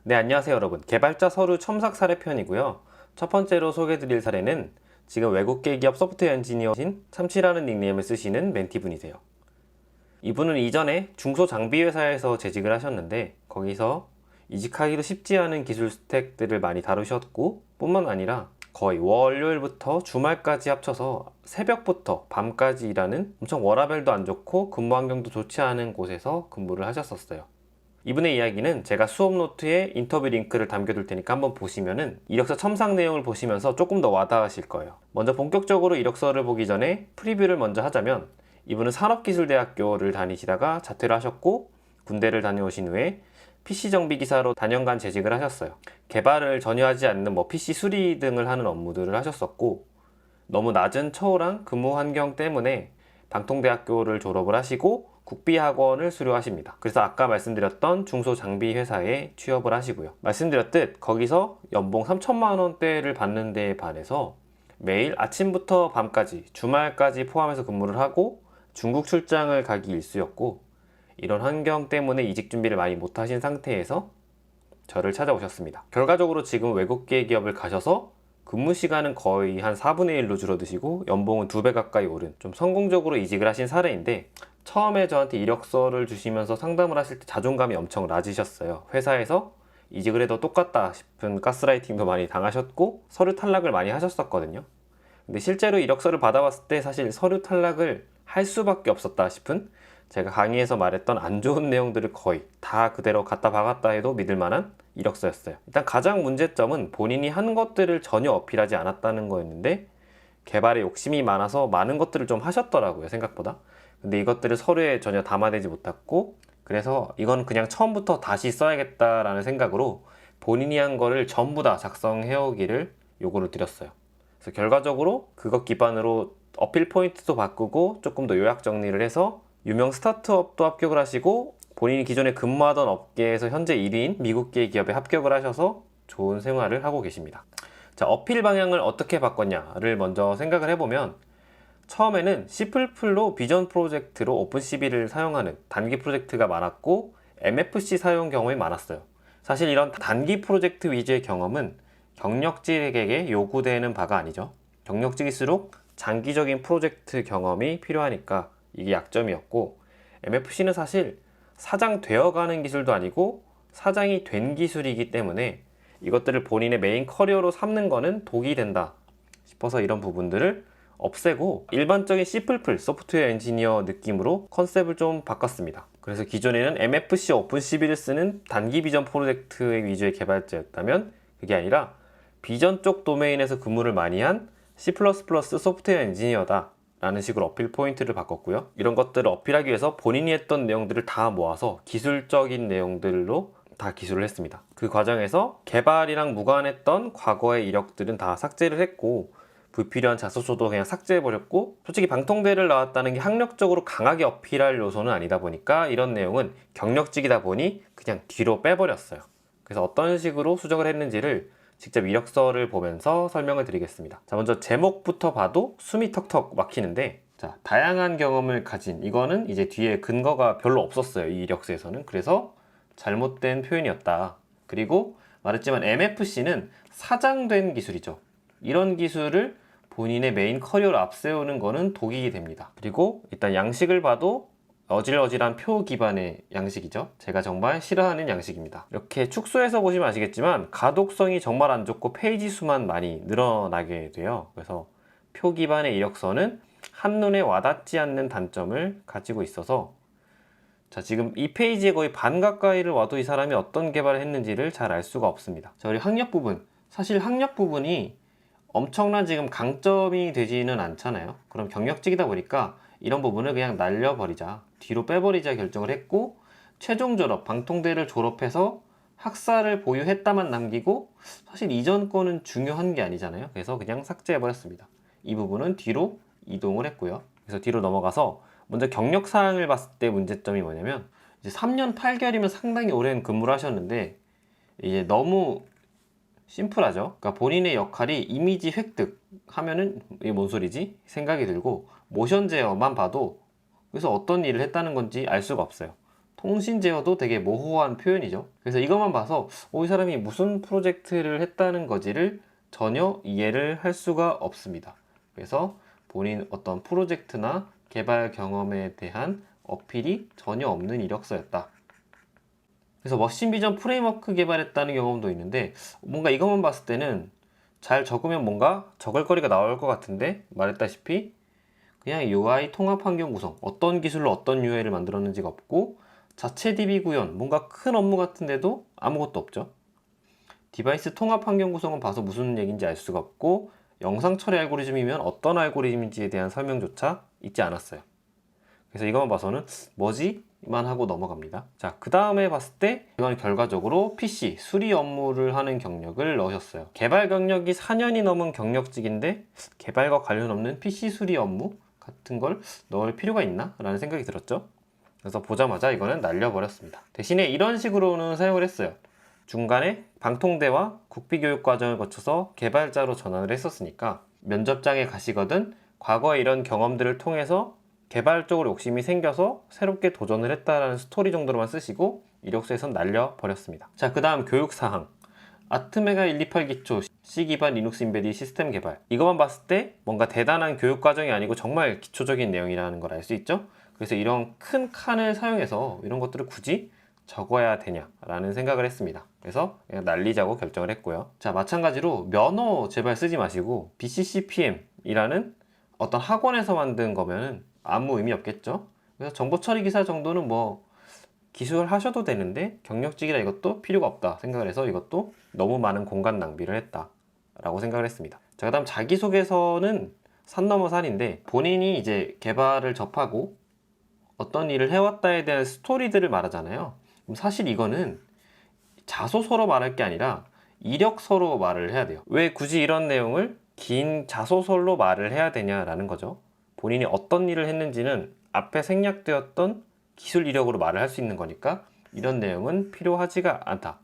네, 안녕하세요 여러분. 개발자 서류 첨삭 사례 편이고요. 첫 번째로 소개해드릴 사례는 지금 외국계 기업 소프트웨어 엔지니어신 참치라는 닉네임을 쓰시는 멘티분이세요. 이분은 이전에 중소장비회사에서 재직을 하셨는데 거기서 이직하기도 쉽지 않은 기술 스택들을 많이 다루셨고 뿐만 아니라 거의 월요일부터 주말까지 합쳐서 새벽부터 밤까지 일하는 엄청 워라밸도 안 좋고 근무 환경도 좋지 않은 곳에서 근무를 하셨었어요. 이분의 이야기는 제가 수업 노트에 인터뷰 링크를 담겨둘 테니까 한번 보시면은 이력서 첨삭 내용을 보시면서 조금 더 와닿으실 거예요. 먼저 본격적으로 이력서를 보기 전에 프리뷰를 먼저 하자면 이분은 산업기술대학교를 다니시다가 자퇴를 하셨고 군대를 다녀오신 후에 PC 정비 기사로 단연간 재직을 하셨어요. 개발을 전혀 하지 않는 PC 수리 등을 하는 업무들을 하셨었고 너무 낮은 처우랑 근무 환경 때문에 방통대학교를 졸업을 하시고 국비학원을 수료하십니다. 그래서 아까 말씀드렸던 중소장비회사에 취업을 하시고요. 말씀드렸듯 거기서 연봉 3천만 원대를 받는 데에 반해서 매일 아침부터 밤까지 주말까지 포함해서 근무를 하고 중국 출장을 가기 일쑤였고 이런 환경 때문에 이직 준비를 많이 못하신 상태에서 저를 찾아오셨습니다. 결과적으로 지금 외국계 기업을 가셔서 근무 시간은 거의 한 4분의 1로 줄어드시고 연봉은 2배 가까이 오른 좀 성공적으로 이직을 하신 사례인데 처음에 저한테 이력서를 주시면서 상담을 하실 때 자존감이 엄청 낮으셨어요. 회사에서 이직을 해도 똑같다 싶은 가스라이팅도 많이 당하셨고 서류 탈락을 많이 하셨었거든요. 근데 실제로 이력서를 받아봤을 때 사실 서류 탈락을 할 수밖에 없었다 싶은 제가 강의에서 말했던 안 좋은 내용들을 거의 다 그대로 갖다 박았다 해도 믿을 만한 이력서였어요. 일단 가장 문제점은 본인이 한 것들을 전혀 어필하지 않았다는 거였는데 개발에 욕심이 많아서 많은 것들을 좀 하셨더라고요, 생각보다. 근데 이것들을 서류에 전혀 담아내지 못했고 그래서 이건 그냥 처음부터 다시 써야겠다라는 생각으로 본인이 한 거를 전부 다 작성해 오기를 요구를 드렸어요. 그래서 결과적으로 그것 기반으로 어필 포인트도 바꾸고 조금 더 요약 정리를 해서 유명 스타트업도 합격을 하시고 본인이 기존에 근무하던 업계에서 현재 1위인 미국계 기업에 합격을 하셔서 좋은 생활을 하고 계십니다. 자, 어필 방향을 어떻게 바꿨냐를 먼저 생각을 해보면 처음에는 C++로 비전 프로젝트로 오픈CV를 사용하는 단기 프로젝트가 많았고 MFC 사용 경험이 많았어요. 사실 이런 단기 프로젝트 위주의 경험은 경력직에게 요구되는 바가 아니죠. 경력직일수록 장기적인 프로젝트 경험이 필요하니까 이게 약점이었고 MFC는 사실 사장 되어가는 기술도 아니고 사장이 된 기술이기 때문에 이것들을 본인의 메인 커리어로 삼는 거는 독이 된다 싶어서 이런 부분들을 없애고 일반적인 C++ 소프트웨어 엔지니어 느낌으로 컨셉을 좀 바꿨습니다. 그래서 기존에는 MFC 오픈CV를 쓰는 단기 비전 프로젝트 위주의 개발자였다면 그게 아니라 비전 쪽 도메인에서 근무를 많이 한 C++ 소프트웨어 엔지니어다 라는 식으로 어필 포인트를 바꿨고요. 이런 것들을 어필하기 위해서 본인이 했던 내용들을 다 모아서 기술적인 내용들로 다 기술을 했습니다. 그 과정에서 개발이랑 무관했던 과거의 이력들은 다 삭제를 했고 불필요한 자소서도 그냥 삭제해버렸고 솔직히 방통대를 나왔다는 게 학력적으로 강하게 어필할 요소는 아니다 보니까 이런 내용은 경력직이다 보니 그냥 뒤로 빼버렸어요. 그래서 어떤 식으로 수정을 했는지를 직접 이력서를 보면서 설명을 드리겠습니다. 자, 먼저 제목부터 봐도 숨이 턱턱 막히는데 자, 다양한 경험을 가진 이거는 이제 뒤에 근거가 별로 없었어요. 이 이력서에서는. 그래서 잘못된 표현이었다. 그리고 말했지만 MFC는 사장된 기술이죠. 이런 기술을 본인의 메인 커리어로 앞세우는 거는 독이 됩니다. 그리고 일단 양식을 봐도 어질어질한 표 기반의 양식이죠. 제가 정말 싫어하는 양식입니다. 이렇게 축소해서 보시면 아시겠지만 가독성이 정말 안 좋고 페이지 수만 많이 늘어나게 돼요. 그래서 표 기반의 이력서는 한눈에 와닿지 않는 단점을 가지고 있어서 자, 지금 이 페이지에 거의 반 가까이를 와도 이 사람이 어떤 개발을 했는지를 잘 알 수가 없습니다. 자, 우리 학력 부분. 사실 학력 부분이 엄청난 지금 강점이 되지는 않잖아요. 그럼 경력직이다 보니까 이런 부분을 그냥 날려버리자, 뒤로 빼버리자 결정을 했고 최종 졸업, 방통대를 졸업해서 학사를 보유했다만 남기고 사실 이전 거는 중요한 게 아니잖아요. 그래서 그냥 삭제해버렸습니다. 이 부분은 뒤로 이동을 했고요. 그래서 뒤로 넘어가서 먼저 경력 사항을 봤을 때 문제점이 뭐냐면 이제 3년 8개월이면 상당히 오랜 근무를 하셨는데 이제 너무 심플하죠. 그러니까 본인의 역할이 이미지 획득 하면은 이게 뭔 소리지? 생각이 들고 모션 제어만 봐도 그래서 어떤 일을 했다는 건지 알 수가 없어요. 통신 제어도 되게 모호한 표현이죠. 그래서 이것만 봐서 이 사람이 무슨 프로젝트를 했다는 거지를 전혀 이해를 할 수가 없습니다. 그래서 본인 어떤 프로젝트나 개발 경험에 대한 어필이 전혀 없는 이력서였다. 그래서 머신 비전 프레임워크 개발했다는 경험도 있는데 뭔가 이것만 봤을 때는 잘 적으면 뭔가 적을 거리가 나올 것 같은데 말했다시피 그냥 UI 통합 환경 구성, 어떤 기술로 어떤 UI를 만들었는지가 없고 자체 DB 구현, 뭔가 큰 업무 같은데도 아무것도 없죠. 디바이스 통합 환경 구성은 봐서 무슨 얘기인지 알 수가 없고 영상 처리 알고리즘이면 어떤 알고리즘인지에 대한 설명조차 있지 않았어요. 그래서 이것만 봐서는 뭐지? 만 하고 넘어갑니다. 자, 그 다음에 봤을 때 이건 결과적으로 PC 수리 업무를 하는 경력을 넣으셨어요. 개발 경력이 4년이 넘은 경력직인데 개발과 관련 없는 PC 수리 업무 같은 걸 넣을 필요가 있나? 라는 생각이 들었죠. 그래서 보자마자 이거는 날려버렸습니다. 대신에 이런 식으로는 사용을 했어요. 중간에 방통대와 국비교육 과정을 거쳐서 개발자로 전환을 했었으니까 면접장에 가시거든 과거에 이런 경험들을 통해서 개발 쪽으로 욕심이 생겨서 새롭게 도전을 했다라는 스토리 정도로만 쓰시고 이력서에선 날려버렸습니다. 자, 그 다음 교육사항. 아트메가 128 기초 C 기반 리눅스 인베디 시스템 개발. 이것만 봤을 때 뭔가 대단한 교육 과정이 아니고 정말 기초적인 내용이라는 걸 알 수 있죠. 그래서 이런 큰 칸을 사용해서 이런 것들을 굳이 적어야 되냐라는 생각을 했습니다. 그래서 그냥 날리자고 결정을 했고요. 자, 마찬가지로 면허 제발 쓰지 마시고 BCCPM이라는 어떤 학원에서 만든 거면은 아무 의미 없겠죠. 그래서 정보 처리 기사 정도는 뭐 기술 하셔도 되는데 경력직이라 이것도 필요가 없다 생각을 해서 이것도 너무 많은 공간 낭비를 했다 라고 생각을 했습니다. 자, 그 다음 자기소개서는 산 넘어 산인데 본인이 이제 개발을 접하고 어떤 일을 해왔다에 대한 스토리들을 말하잖아요. 그럼 사실 이거는 자소서로 말할 게 아니라 이력서로 말을 해야 돼요. 왜 굳이 이런 내용을 긴 자소서로 말을 해야 되냐라는 거죠. 본인이 어떤 일을 했는지는 앞에 생략되었던 기술 이력으로 말을 할 수 있는 거니까 이런 내용은 필요하지가 않다.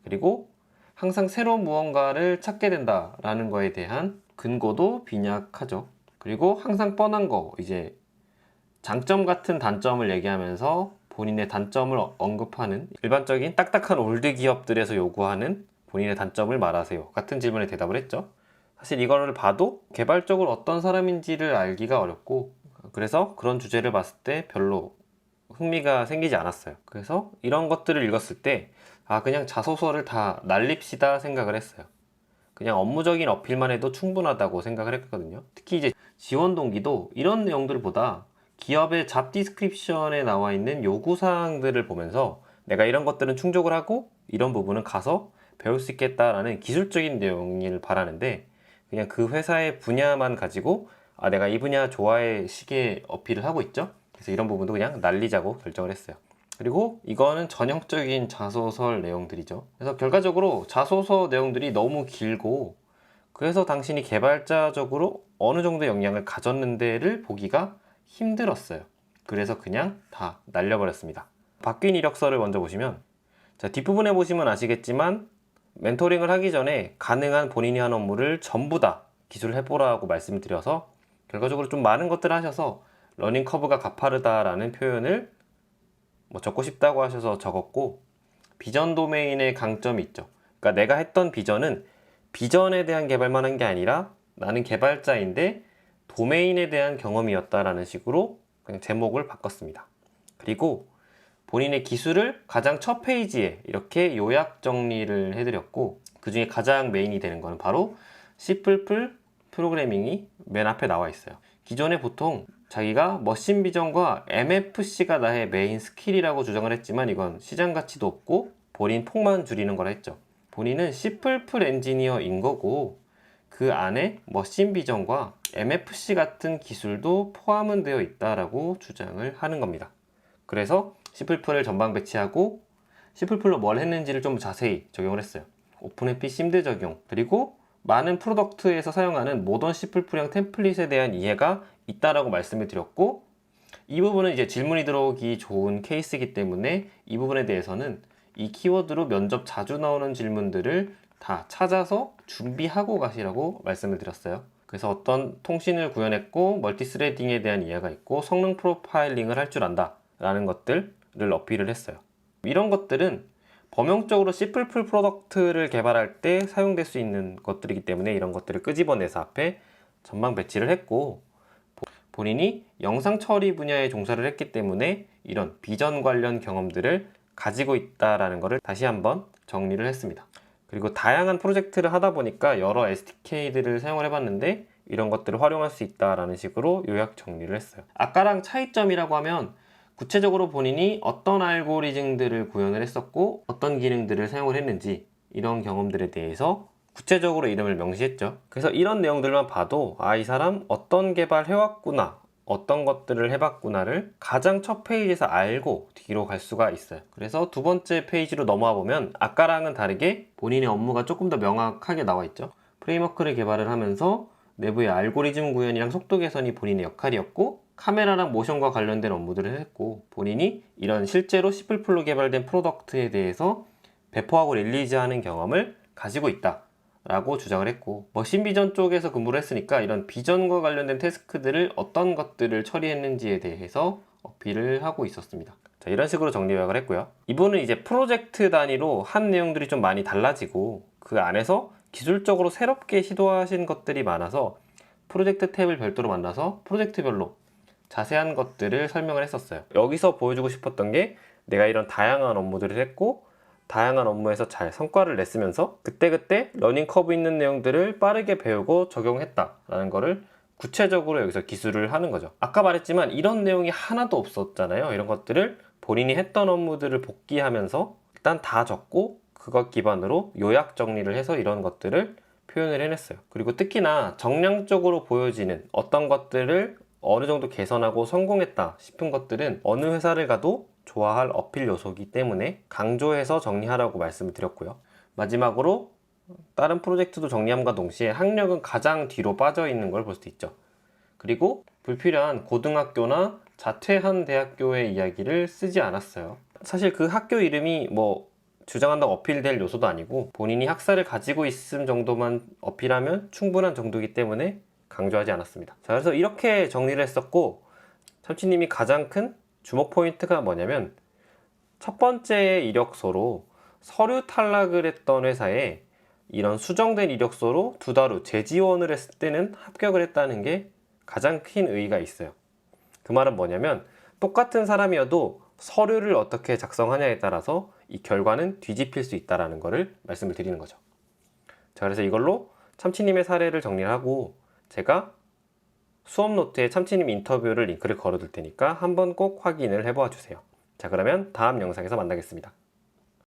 그리고 항상 새로운 무언가를 찾게 된다라는 거에 대한 근거도 빈약하죠. 그리고 항상 뻔한 거, 이제 장점 같은 단점을 얘기하면서 본인의 단점을 언급하는 일반적인 딱딱한 올드 기업들에서 요구하는 본인의 단점을 말하세요 같은 질문에 대답을 했죠. 사실 이거를 봐도 개발적으로 어떤 사람인지를 알기가 어렵고 그래서 그런 주제를 봤을 때 별로 흥미가 생기지 않았어요. 그래서 이런 것들을 읽었을 때 그냥 자소서를 다 날립시다 생각을 했어요. 그냥 업무적인 어필만 해도 충분하다고 생각을 했거든요. 특히 이제 지원 동기도 이런 내용들보다 기업의 잡 디스크립션에 나와 있는 요구사항들을 보면서 내가 이런 것들은 충족을 하고 이런 부분은 가서 배울 수 있겠다라는 기술적인 내용을 바라는데 그냥 그 회사의 분야만 가지고 내가 이 분야 좋아해 시계 어필을 하고 있죠. 그래서 이런 부분도 그냥 날리자고 결정을 했어요. 그리고 이거는 전형적인 자소서 내용들이죠. 그래서 결과적으로 자소서 내용들이 너무 길고 그래서 당신이 개발자적으로 어느 정도 역량을 가졌는데를 보기가 힘들었어요. 그래서 그냥 다 날려버렸습니다. 바뀐 이력서를 먼저 보시면 자, 뒷부분에 보시면 아시겠지만 멘토링을 하기 전에 가능한 본인이 한 업무를 전부 다 기술을 해보라고 말씀을 드려서 결과적으로 좀 많은 것들을 하셔서 러닝 커브가 가파르다라는 표현을 적고 싶다고 하셔서 적었고 비전 도메인의 강점이 있죠. 그러니까 내가 했던 비전은 비전에 대한 개발만 한 게 아니라 나는 개발자인데 도메인에 대한 경험이었다라는 식으로 그냥 제목을 바꿨습니다. 그리고 본인의 기술을 가장 첫 페이지에 이렇게 요약 정리를 해드렸고 그 중에 가장 메인이 되는 거는 바로 C++ 프로그래밍이 맨 앞에 나와 있어요. 기존에 보통 자기가 머신 비전과 MFC가 나의 메인 스킬이라고 주장을 했지만 이건 시장 가치도 없고 본인 폭만 줄이는 거라 했죠. 본인은 C++ 엔지니어인 거고 그 안에 머신 비전과 MFC 같은 기술도 포함은 되어 있다라고 주장을 하는 겁니다. 그래서 C++를 전방 배치하고 C++로 뭘 했는지를 좀 자세히 적용을 했어요. 오픈해피 심드 적용, 그리고 많은 프로덕트에서 사용하는 모던 C++형 템플릿에 대한 이해가 있다라고 말씀을 드렸고 이 부분은 이제 질문이 들어오기 좋은 케이스이기 때문에 이 부분에 대해서는 이 키워드로 면접 자주 나오는 질문들을 다 찾아서 준비하고 가시라고 말씀을 드렸어요. 그래서 어떤 통신을 구현했고 멀티스레딩에 대한 이해가 있고 성능 프로파일링을 할 줄 안다 라는 것들 어필을 했어요. 이런 것들은 범용적으로 C++ 프로덕트를 개발할 때 사용될 수 있는 것들이기 때문에 이런 것들을 끄집어내서 앞에 전방 배치를 했고, 본인이 영상 처리 분야에 종사를 했기 때문에 이런 비전 관련 경험들을 가지고 있다라는 것을 다시 한번 정리를 했습니다. 그리고 다양한 프로젝트를 하다 보니까 여러 SDK들을 사용을 해봤는데 이런 것들을 활용할 수 있다라는 식으로 요약 정리를 했어요. 아까랑 차이점이라고 하면 구체적으로 본인이 어떤 알고리즘들을 구현을 했었고 어떤 기능들을 사용을 했는지 이런 경험들에 대해서 구체적으로 이름을 명시했죠. 그래서 이런 내용들만 봐도 이 사람 어떤 개발 해왔구나, 어떤 것들을 해봤구나를 가장 첫 페이지에서 알고 뒤로 갈 수가 있어요. 그래서 두 번째 페이지로 넘어와 보면 아까랑은 다르게 본인의 업무가 조금 더 명확하게 나와 있죠. 프레임워크를 개발을 하면서 내부의 알고리즘 구현이랑 속도 개선이 본인의 역할이었고, 카메라랑 모션과 관련된 업무들을 했고, 본인이 이런 실제로 C++로 개발된 프로덕트에 대해서 배포하고 릴리즈하는 경험을 가지고 있다 라고 주장을 했고, 머신 비전 쪽에서 근무를 했으니까 이런 비전과 관련된 태스크들을 어떤 것들을 처리했는지에 대해서 어필을 하고 있었습니다. 자, 이런 식으로 정리 요약을 했고요. 이분은 이제 프로젝트 단위로 한 내용들이 좀 많이 달라지고 그 안에서 기술적으로 새롭게 시도하신 것들이 많아서 프로젝트 탭을 별도로 만나서 프로젝트별로 자세한 것들을 설명을 했었어요. 여기서 보여주고 싶었던 게 내가 이런 다양한 업무들을 했고 다양한 업무에서 잘 성과를 냈으면서 그때그때 러닝 커브 있는 내용들을 빠르게 배우고 적용했다라는 거를 구체적으로 여기서 기술을 하는 거죠. 아까 말했지만 이런 내용이 하나도 없었잖아요. 이런 것들을 본인이 했던 업무들을 복귀하면서 일단 다 적고 그것 기반으로 요약 정리를 해서 이런 것들을 표현을 해냈어요. 그리고 특히나 정량적으로 보여지는 어떤 것들을 어느 정도 개선하고 성공했다 싶은 것들은 어느 회사를 가도 좋아할 어필 요소이기 때문에 강조해서 정리하라고 말씀을 드렸고요. 마지막으로 다른 프로젝트도 정리함과 동시에 학력은 가장 뒤로 빠져 있는 걸 볼 수 있죠. 그리고 불필요한 고등학교나 자퇴한 대학교의 이야기를 쓰지 않았어요. 사실 그 학교 이름이 주장한다고 어필될 요소도 아니고 본인이 학사를 가지고 있음 정도만 어필하면 충분한 정도이기 때문에 강조하지 않았습니다. 자, 그래서 이렇게 정리를 했었고, 참치님이 가장 큰 주목 포인트가 뭐냐면 첫 번째 이력서로 서류 탈락을 했던 회사에 이런 수정된 이력서로 2달 후 재지원을 했을 때는 합격을 했다는 게 가장 큰 의의가 있어요. 그 말은 뭐냐면 똑같은 사람이어도 서류를 어떻게 작성하냐에 따라서 이 결과는 뒤집힐 수 있다는 것을 말씀을 드리는 거죠. 자, 그래서 이걸로 참치님의 사례를 정리를 하고 제가 수업 노트에 참치님 인터뷰를 링크를 걸어둘 테니까 한번 꼭 확인을 해보아 주세요. 자, 그러면 다음 영상에서 만나겠습니다.